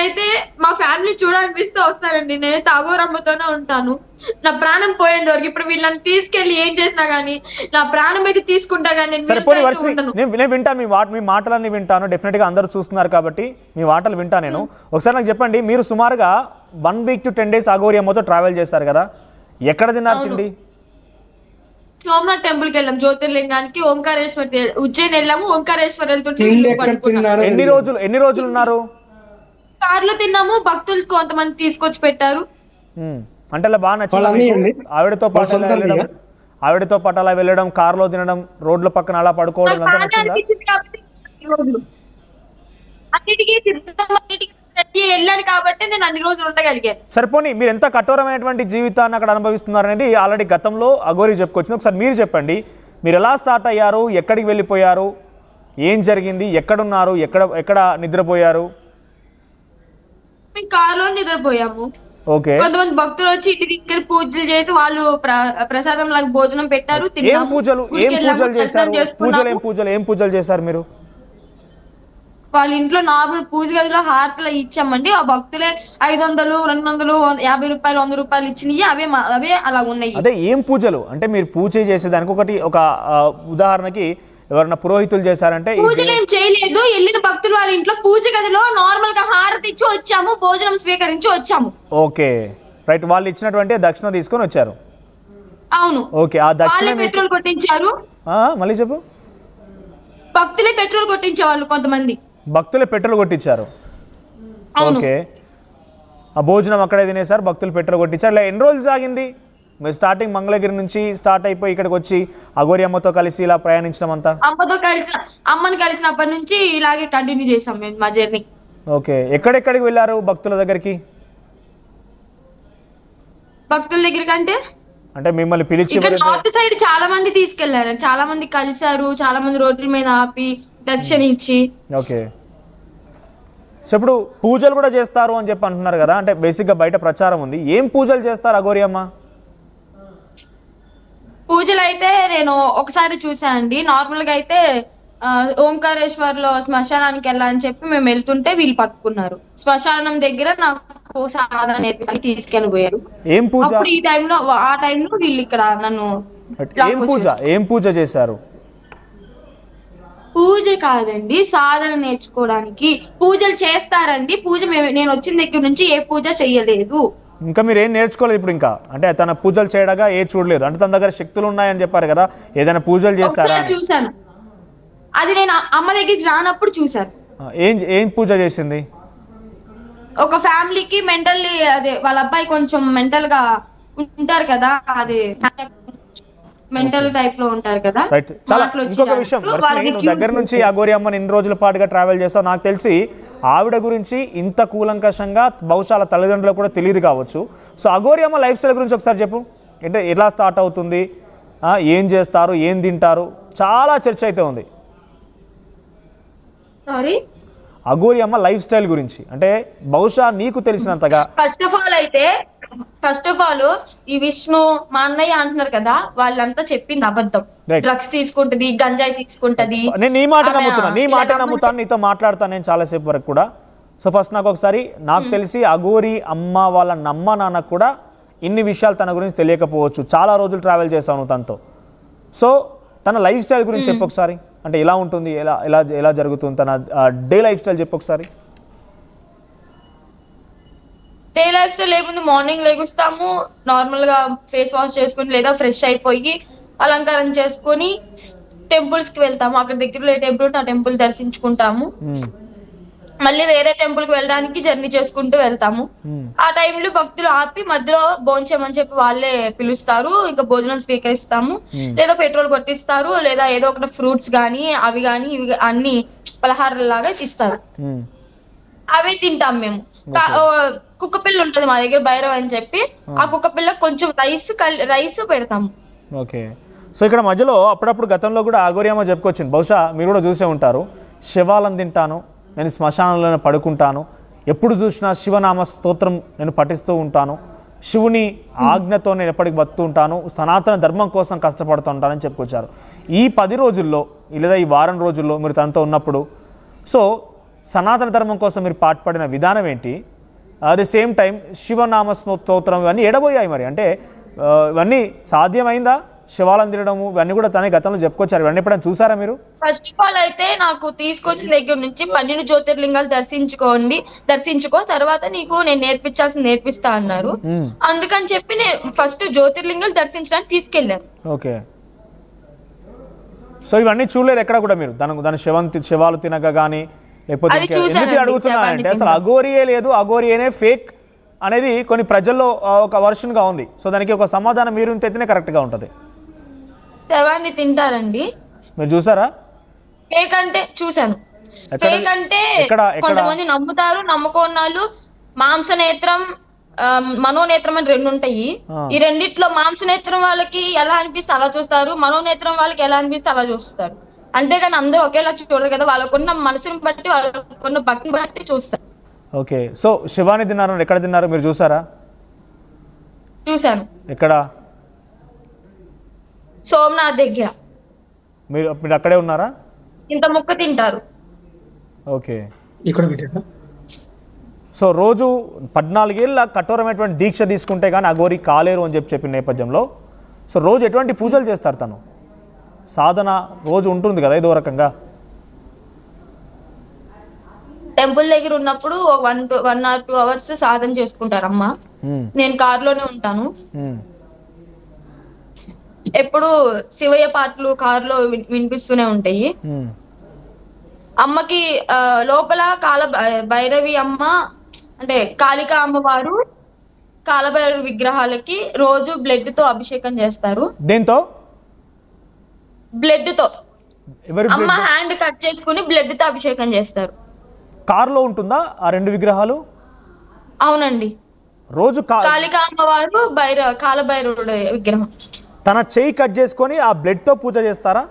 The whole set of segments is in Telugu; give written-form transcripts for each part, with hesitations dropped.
నేనైతే మా ఫ్యామిలీ చూడాలనిపిస్తే వస్తారండి. నేనైతే అఘోరమ్మతోనే ఉంటాను. నా ప్రాణం పోయేంత వరకు. ఇప్పుడు వీళ్ళని తీసుకెళ్లి ఏం చేసినా గానీ నా ప్రాణం అయితే తీసుకుంటా గానీ నేను సరే పోనీ వీళ్ళతో అయితే వర్షిని ఉండను. నేను వింటాను మీ మాటలన్నీ వింటాను. డెఫినెట్గా అందరూ చూస్తున్నారు కాబట్టి మీ మాటలు వింటాను నేను. ఒకసారి నాకు చెప్పండి, మీరు సుమారుగా 1 వీక్ to 10 days అఘోరి అమ్మతో ట్రావెల్ చేస్తారు కదా, ఎక్కడ తిన్నారు తిండి? సోమనాథ్ టెంపుల్ కి వెళ్ళాం, జ్యోతిర్లింగానికి. ఓంకారేశ్వర్ ఉజ్జయిన్ వెళ్ళాము. ఓంకారేశ్వర్ వెళ్తుంటే ఎన్ని రోజులు ఉన్నారు? కార్లో తిన్నాము. భక్తులు కొంతమంది తీసుకొచ్చి పెట్టారు. అంటే అలా బాగా నచ్చింది ఆవిడతో పాటు అలా వెళ్ళడం, కార్లో తినడం, రోడ్ల పక్కన అలా పడుకోవడం అంతా నచ్చిందా? అన్నిటికీ వెళ్ళాను కాబట్టి నేను అన్ని రోజులు ఉండగలిగాను. సరిపోని మీరు ఎంత కఠోరమైనటువంటి జీవితాన్ని అక్కడ అనుభవిస్తున్నారనేది ఆల్రెడీ గతంలో అఘోరి చెప్పుకొచ్చింది. ఒకసారి మీరు చెప్పండి, మీరు ఎలా స్టార్ట్ అయ్యారు, ఎక్కడికి వెళ్ళిపోయారు, ఏం జరిగింది, ఎక్కడున్నారు, ఎక్కడ నిద్రపోయారు? మేము కారులో నిద్రపోయాము. ఓకే. కొంతమంది భక్తులు వచ్చి ఇంటి తీసుకెళ్లి పూజలు చేసి వాళ్ళు ప్రసాదం లాగా భోజనం పెట్టారు. ఏం పూజలు చేశారు మీరు? వాళ్ళ ఇంట్లో నార్మల్ పూజ గదిలో హారతలు ఇచ్చామండి. ఆ భక్తులే 500, 200, 50 రూపాయలు, 100 రూపాయలు ఇచ్చినవి అవే అలా ఉన్నాయి. అదే ఏం పూజలు అంటే మీరు పూజ చేసేదానికి ఒక ఉదాహరణకి ఎవరైనా పురోహితులు చేశారంటే? పూజలు ఏం చేయలేదు. వెళ్ళిన భక్తులు వాళ్ళ ఇంట్లో పూజ గదిలో నార్మల్ గా హారతి ఇచ్చి వచ్చాము, భోజనం స్వీకరించి వచ్చాము. Okay right. వాళ్ళు ఇచ్చినటువంటి దక్షిణ తీసుకొని వచ్చారు. అవును. ఓకే. ఆ దక్షిణ పెట్రోల్ కొట్టించారు. మళ్ళీ చెప్పు. భక్తులే పెట్రోల్ కొట్టించేవాళ్ళు, కొంతమంది భక్తులే పెట్రోల్ కొట్టించారు. ఓకే. ఆ భోజనం అక్కడే తినేసారు, భక్తులు పెట్రోల్ కొట్టించారు. ఇలా ఎన్ని రోజులు సాగింది? మీరు స్టార్టింగ్ మంగళగిరి నుంచి స్టార్ట్ అయిపోయి ఇక్కడికి వచ్చి అఘోరి అమ్మతో కలిసి ఇలా ప్రయాణించడం అంతా? అమ్మని కలిసినప్పటి నుంచి ఇలాగే కంటిన్యూ చేసాం మేము మా జర్నీ. ఓకే. ఎక్కడెక్కడికి వెళ్ళారు భక్తుల దగ్గరికి? భక్తుల దగ్గరికి అంటే మిమ్మల్ని పిలిచి నార్త్ సైడ్ చాలా మంది తీసుకెళ్లారు, చాలా మంది కలిసారు, చాలా మంది రోడ్ల మీద ఆపి దక్షిణ ఇచ్చి. ఓకే. సో ఇప్పుడు పూజలు కూడా చేస్తారు అని చెప్పి అంటున్నారు కదా, అంటే బేసిక్ గా బయట ప్రచారం ఉంది, ఏం పూజలు చేస్తారు అఘోరి అమ్మ? పూజలు అయితే నేను ఒకసారి చూసానండి. నార్మల్ గా అయితే ఓంకారేశ్వర్ లో శ్మశానానికి వెళ్ళాలని చెప్పి మేము వెళ్తుంటే వీళ్ళు పట్టుకున్నారు. శ్మశానం దగ్గర నాకు సాధన నేర్పించి తీసుకెళ్ళిపోయారు. ఏం పూజ? ఆ టైంలో వీళ్ళు ఇక్కడ నన్ను ఏం పూజ చేశారు? పూజ కాదండి, సాధన నేర్చుకోవడానికి పూజలు చేస్తారండి. పూజ నేను వచ్చిన దగ్గర నుంచి ఏ పూజ చెయ్యలేదు. ఇంకా మీరు ఏం నేర్చుకోలేదు ఇప్పుడు ఇంకా? అంటే తన పూజలు చేయడగా ఏ చూడలేదు అంటే తన దగ్గర శక్తులు ఉన్నాయని చెప్పారు కదా, ఏదైనా పూజలు చేస్తారా? చూసాను, అది నేను అమ్మ దగ్గరికి రానప్పుడు చూసాను. ఏం పూజ చేసింది? ఒక ఫ్యామిలీకి మెంటల్లీ అదే వాళ్ళ అబ్బాయి కొంచెం మెంటల్ గా ఉంటారు కదా, అది మెంటల్ టైప్ లో ఉంటారు కదా. రైట్. చాలా ఇంకొక విషయం వర్షిని, నువ్వు దగ్గర నుంచి అఘోరి అమ్మని ఇన్ని రోజుల పాటుగా ట్రావెల్ చేస్తావు, నాకు తెలిసి ఆవిడ గురించి ఇంత కూలంకషంగా బహుశా తల్లిదండ్రులకు కూడా తెలియదు కావచ్చు. సో అఘోరి అమ్మ లైఫ్ స్టైల్ గురించి ఒకసారి చెప్పు. అంటే ఎలా స్టార్ట్ అవుతుంది, ఏం చేస్తారు, ఏం తింటారు, చాలా చర్చ అయితే ఉంది. అఘోరి అమ్మ లైఫ్ స్టైల్ గురించి అంటే బహుశా నీకు తెలిసినంతగా. ఫస్ట్ ఆఫ్ ఆల్ ఈ విష్ణు మా అన్నయ్య అంటున్నారు కదా, వాళ్ళంతా చెప్పింది అబద్ధం. డ్రగ్స్ తీసుకుంటది, గంజాయి తీసుకుంటది. నేను నీ మాట నమ్ముతాను, నీతో మాట్లాడతాను నేను చాలాసేపు వరకు కూడా. సో ఫస్ట్ నాకు తెలిసి అఘోరి అమ్మ వాళ్ళ నాన్నకు కూడా ఇన్ని విషయాలు తన గురించి తెలియకపోవచ్చు. చాలా రోజులు ట్రావెల్ చేసావు నువ్వు తనతో. సో తన లైఫ్ స్టైల్ గురించి చెప్పు ఒకసారి. అంటే ఎలా ఉంటుంది, ఎలా జరుగుతుంది తన డే లైఫ్ స్టైల్ చెప్పు ఒకసారి. డే లైఫ్ స్టైల్ ఏముంది, మార్నింగ్ లెగుస్తాము, నార్మల్ గా ఫేస్ వాష్ చేసుకుని లేదా ఫ్రెష్ అయిపోయి అలంకారం చేసుకుని టెంపుల్స్ కి వెళ్తాము. అక్కడ దగ్గరలో ఏ టెంపుల్ ఉంటే ఆ టెంపుల్ దర్శించుకుంటాము. మళ్ళీ వేరే టెంపుల్ కి వెళ్ళడానికి జర్నీ చేసుకుంటూ వెళ్తాము. ఆ టైంలో భక్తులు ఆపి మధ్యలో భోంచేయమని చెప్పి వాళ్ళే పిలుస్తారు. ఇంకా భోజనం స్వీకరిస్తాము, లేదా పెట్రోల్ కొట్టిస్తారు, లేదా ఏదో ఒకటి ఫ్రూట్స్ గానీ అవి గానీ ఇవి అన్ని పలహారాల లాగా ఇస్తారు. అవే తింటాం మేము. కుక్క పిల్ల ఉంటది మా దగ్గర, భైరవ్ అని చెప్పి, ఆ కుక్క పిల్ల కొంచెం రైస్ పెడతాము. ఓకే. సో ఇక్కడ మధ్యలో అప్పుడప్పుడు గతంలో కూడా అఘోరి అమ్మ చెప్పుకొచ్చింది, బహుశా మీరు కూడా చూసే ఉంటారు, శివాలను తింటాను, నేను శ్మశానంలోనే పడుకుంటాను, ఎప్పుడు చూసినా శివనామ స్తోత్రం నేను పఠిస్తూ ఉంటాను, శివుని ఆజ్ఞతో నేను ఎప్పటికి బతుకుతూ ఉంటాను, సనాతన ధర్మం కోసం కష్టపడుతూ ఉంటానని చెప్పుకొచ్చారు. ఈ 10 రోజుల్లో లేదా ఈ వారం రోజుల్లో మీరు తనతో ఉన్నప్పుడు సో సనాతన ధర్మం కోసం మీరు పాటుపడిన విధానం ఏంటి? అట్ ది సేమ్ టైం శివనామ స్తోత్రం ఇవన్నీ ఎడబోయాయి మరి, అంటే ఇవన్నీ సాధ్యమైందా? శివాలను తినడము ఇవన్నీ కూడా తనే గతంలో చెప్పుకొచ్చారు, ఇవన్నీ ఎప్పుడైనా చూసారా మీరు? ఫస్ట్ ఆఫ్ ఆల్ అయితే నాకు తీసుకొచ్చిన దగ్గర నుంచి 12 జ్యోతిర్లింగాలు దర్శించుకో, తర్వాత నీకు నేను నేర్పించాల్సింది నేర్పిస్తా అన్నారు. అందుకని చెప్పి నేను ఫస్ట్ జ్యోతిర్లింగాలు దర్శించడానికి తీసుకెళ్లారు. ఓకే, సో ఇవన్నీ చూడలేదు ఎక్కడ కూడా మీరు? దాని శివాలు తినక కానీ లేకపోతే ఎందుకు అడుగుతున్నా అంటే అసలు అఘోరియే లేదు, అఘోరియేనే ఫేక్ అనేది కొన్ని ప్రజల్లో ఒక వర్షన్గా ఉంది. సో దానికి ఒక సమాధానం మీరు తెచ్చినే కరెక్ట్గా ఉంటుంది. శవాన్ని తింటారండి. మీరు చూసారా? ఫేక్ అంటే చూసాను. ఫేక్ అంటే కొంతమంది నమ్ముతారు, నమ్ముకోన్నాళ్ళు మాంసనేత్రం మనోనేత్రం అని 2 ఉంటాయి. ఈ రెండిట్లో మాంసనేత్రం వాళ్ళకి ఎలా అనిపిస్తే అలా చూస్తారు, మనోనేత్రం వాళ్ళకి ఎలా అనిపిస్తే అలా చూస్తారు. అంతేగాని అందరూ ఒకేలా చూడరు కదా, వాళ్ళకున్న మనసుని బట్టి వాళ్ళకున్న భక్తిని బట్టి చూస్తారు. ఓకే, సో శివాని తిన్నారు, ఎక్కడ తిన్నారు మీరు చూసారా? చూసాను. ఎక్కడ? సోమనాథ్ దగ్గర. మీరు అక్కడే ఉన్నారా? ఇంత ముక్క తింటారు. ఓకే, సో రోజు 14 ఏళ్ళ కఠోరమైనటువంటి దీక్ష తీసుకుంటే కానీ అఘోరి కాలేరు అని చెప్పిన నేపథ్యంలో సో రోజు ఎటువంటి పూజలు చేస్తారు? తను సాధన రోజు ఉంటుంది కదా ఏదో రకంగా. టెంపుల్ దగ్గర ఉన్నప్పుడు 1 or 2 hours సాధన చేసుకుంటారమ్మా. నేను కారులోనే ఉంటాను. ఎప్పుడు శివయ్య పాటలు కారులో వినిపిస్తూనే ఉంటాయి. అమ్మకి లోపల భైరవి అమ్మ అంటే కాళికా అమ్మవారు కాలభైరవి విగ్రహాలకి రోజు బ్లడ్ తో అభిషేకం చేస్తారు. దేంతో? బ్లడ్ తో. అమ్మ హ్యాండ్ కట్ చేసుకుని బ్లడ్ తో అభిషేకం చేస్తారు. కారులో ఉంటుందా ఆ 2 విగ్రహాలు? అవునండి. రోజు కాళికా అమ్మవారు కాలభైరవుడు విగ్రహం. తన చెయ్యి కట్ చేసుకొని ఆ బ్లడ్ తో పూజ చేస్తారా?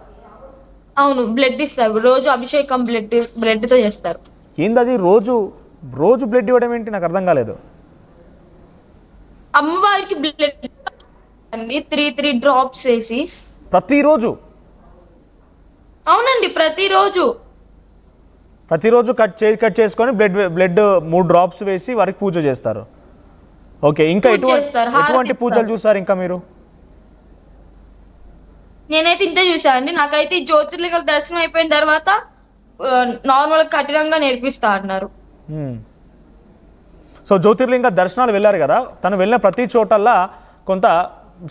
అవును, బ్లడ్ ఇస్తారు రోజు అభిషేకం బ్లడ్ తో చేస్తారు. ఏందది రోజు బ్లడ్ ఇవ్వడం ఏంటి? నాకు అర్థం కాలేదు. అమ్మవారికి బ్లడ్ అండి 3 drops వేసి ప్రతిరోజు. అవునండి, ప్రతిరోజు కట్ చేసుకొని బ్లడ్ 3 drops వేసి వారికి పూజ చేస్తారు. ఓకే, ఇంకా ఎటువంటి పూజలు చూస్తారు ఇంకా మీరు? నేనైతే ఇంతే చూసానండి. నాకైతే ఈ జ్యోతిర్లింగాల దర్శనం అయిపోయిన తర్వాత నార్మల్ కఠినంగా నేర్పిస్తా అన్నారు. సో జ్యోతిర్లింగ దర్శనాలు వెళ్ళారు కదా, తను వెళ్ళిన ప్రతి చోటల్లా కొంత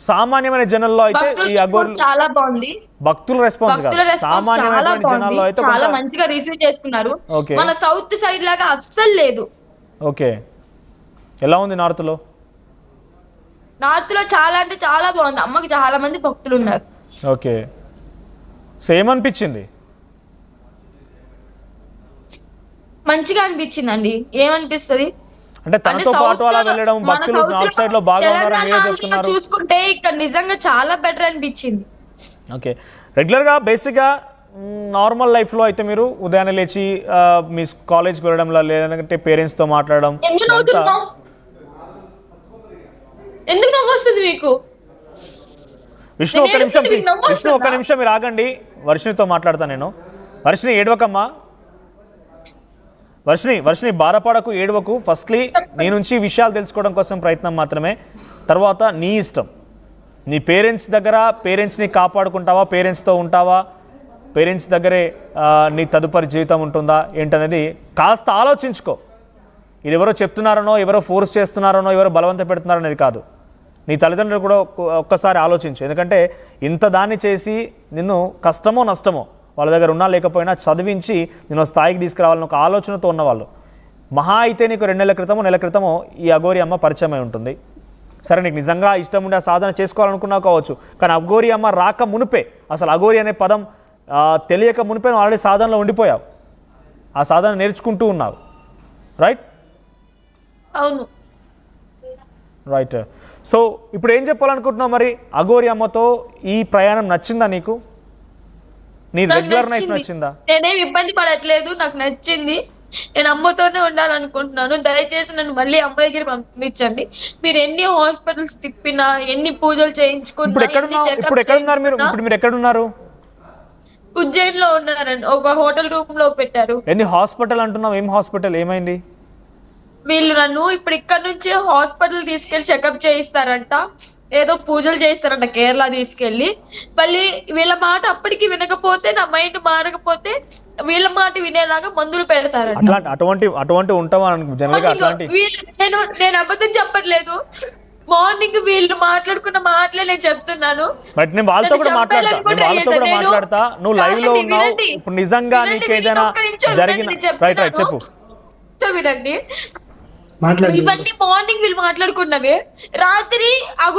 సామాన్యమైన జనంలో అయితే ఈ అఘోరి చాలా బాగుంది. భక్తుల రెస్పాన్స్ సామాన్యమైన జనాల్లో అయితే చాలా మంచిగా రిసీవ్ చేసుకున్నారు. మన సౌత్ సైడ్ లాగా అస్సలు లేదు. ఓకే, ఎలా ఉంది నార్త్ లో? నార్త్ లో చాలా అంటే చాలా బాగుంది. అమ్మకి చాలా మంది భక్తులు ఉన్నారు. ఓకే, సో ఏమనిపించింది? మంచిగా అనిపించిందండి. ఏమనిపిస్తుంది అంటే తనతో పాటు అలా వెళ్ళడం, భక్తులు నార్త్ సైడ్ లో బాగా ఉన్నారని చెప్తున్నారు. చూసుకుంటే ఇక్కడ నిజంగా చాలా బెటర్ అనిపించింది. ఓకే, రెగ్యులర్ గా బేసిక్ గా నార్మల్ లైఫ్ లో అయితే మీరు ఉదయాన్నే లేచి మీ కాలేజ్కి వెళ్ళడం లేదంటే పేరెంట్స్ తో మాట్లాడడం. ఎందుకు నవ్వు వస్తుంది మీకు? విష్ణు ఒక్క నిమిషం ప్లీజ్, విష్ణు ఒక్క నిమిషం మీరు ఆగండి. వర్షినితో మాట్లాడతాను నేను. వర్షిని ఏడవకమ్మా, వర్షిని బాధపడకు, ఏడవకు. ఫస్ట్లీ నీ నుంచి విషయాలు తెలుసుకోవడం కోసం ప్రయత్నం మాత్రమే, తర్వాత నీ ఇష్టం. నీ పేరెంట్స్ని కాపాడుకుంటావా, పేరెంట్స్తో ఉంటావా, పేరెంట్స్ దగ్గరే నీ తదుపరి జీవితం ఉంటుందా ఏంటనేది కాస్త ఆలోచించుకో. ఇది ఎవరో చెప్తున్నారనో, ఎవరో ఫోర్స్ చేస్తున్నారనో, ఎవరో బలవంత పెడుతున్నారనేది కాదు. నీ తల్లిదండ్రులు కూడా ఒక్కసారి ఆలోచించు. ఎందుకంటే ఇంత దాన్ని చేసి నిన్ను కష్టమో నష్టమో వాళ్ళ దగ్గర ఉన్నా లేకపోయినా చదివించి నేను స్థాయికి తీసుకురావాలని ఒక ఆలోచనతో ఉన్నవాళ్ళు. మహా అయితే నీకు 2 నెలల క్రితమో ఈ అఘోరి అమ్మ పరిచయం అయి ఉంటుంది. సరే, నీకు నిజంగా ఇష్టం ఉండే ఆ సాధన చేసుకోవాలనుకున్నావు కావచ్చు, కానీ అఘోరి అమ్మ రాక మునిపే, అసలు అఘోరి అనే పదం తెలియక మునిపే ఆల్రెడీ సాధనలో ఉండిపోయావు. ఆ సాధన నేర్చుకుంటూ ఉన్నావు. రైట్? అవును, రైట్. సో ఇప్పుడు ఏం చెప్పాలనుకుంటున్నావు మరి? అఘోరి అమ్మతో ఈ ప్రయాణం నచ్చిందా నీకు? నీ రెగ్యులర్ లైఫ్ నచ్చిందా? నేనేం ఇబ్బంది పడట్లేదు, నాకు నచ్చింది. నేను అమ్మతోనే ఉండాలనుకుంటున్నాను. దయచేసి నన్ను మళ్ళీ అమ్మ దగ్గర పంపించండి. మీరు ఎన్ని హాస్పిటల్స్ తిప్పినా, ఎన్ని పూజలు చేయించుకున్నా. ఇప్పుడు ఎక్కడున్నారు మీరు? ఉజ్జయిన్ లో ఉన్నారండి, ఒక హోటల్ రూమ్ లో పెట్టారు. ఎన్ని హాస్పిటల్ అంటున్నావు? ఏం హాస్పిటల్, ఏమైంది? వీళ్ళు నన్ను ఇప్పుడు ఇక్కడ నుంచి హాస్పిటల్ తీసుకెళ్లి చెకప్ చేయిస్తారంట, ఏదో పూజలు చేయిస్తారంట కేరళ తీసుకెళ్లి. మళ్ళీ వీళ్ళ మాట అప్పటికి వినకపోతే, నా మైండ్ మారకపోతే వీళ్ళ మాట వినేలాగా మందులు పెడతారంట. అటువంటి ఉంటావా జనరల్ గా అట్లాంటి? నేను అబద్ధం చెప్పట్లేదు. మార్నింగ్ వీళ్ళు మాట్లాడుకున్న మాటలే నేను చెప్తున్నాను. బట్ నేను వాళ్ళతో కూడా మాట్లాడతా, నువ్వు లైవ్ లో ఉన్నావు ఇప్పుడు, నిజంగా నీకు ఏదైనా జరిగిన రైట్ చెప్పు. వినండి, ఇవన్నీ మార్నింగ్ వీళ్ళు మాట్లాడుకున్నవే. రాత్రి అఘోర